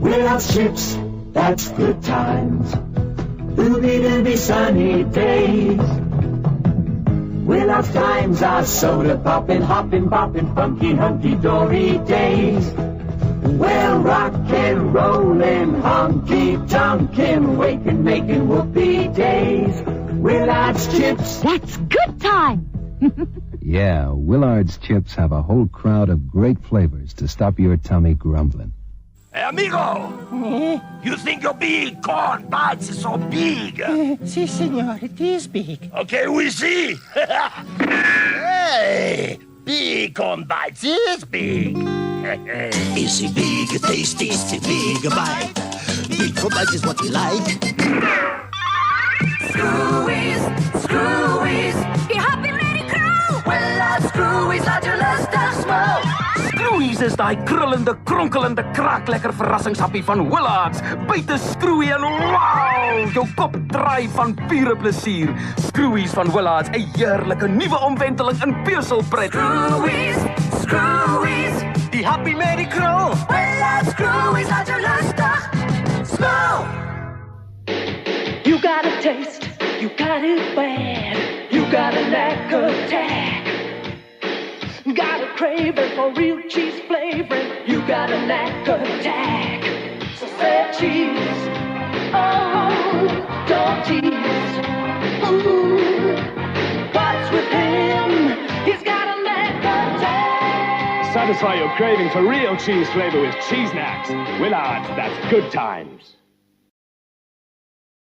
Willard's chips, that's good times. Ooby-dooby sunny days. Willard's times are soda poppin', hoppin', boppin', funky, hunky-dory days. Well, rockin', rollin', honky-tonkin', wakin', makin' whoopee days. Willard's chips. That's good time. Yeah, Willard's chips have a whole crowd of great flavors to stop your tummy grumbling. Hey, amigo! You think your big corn bites is so big? Si, senor, it is big. Okay, we see. Hey, big corn bites is big. Is he big, tasty, is he big, bite? Big corn bites is what we like. Screwies, screwies, die happy lady crew. Willard screwies, laat je lustig smoke. Screwies is daai krullende, kronkelende, kraaklekker verrassingshappie van Willard's. Buite skroei en wow, jou kop draai van pure plesier. Screwies van Willard's, 'n heerlike nuwe omwenteling in peuselpret. Screwies, screwies, Die happy lady crew. Willard screwies, laat je lustig smoke. You got a taste, you got it bad. You got a lack of tact. Got a craving for real cheese flavoring. You got a lack of tact. So say cheese, oh, don't tease. Ooh, what's with him? He's got a lack of tact. Satisfy your craving for real cheese flavor with Cheese Snacks. Willard's, that's good times.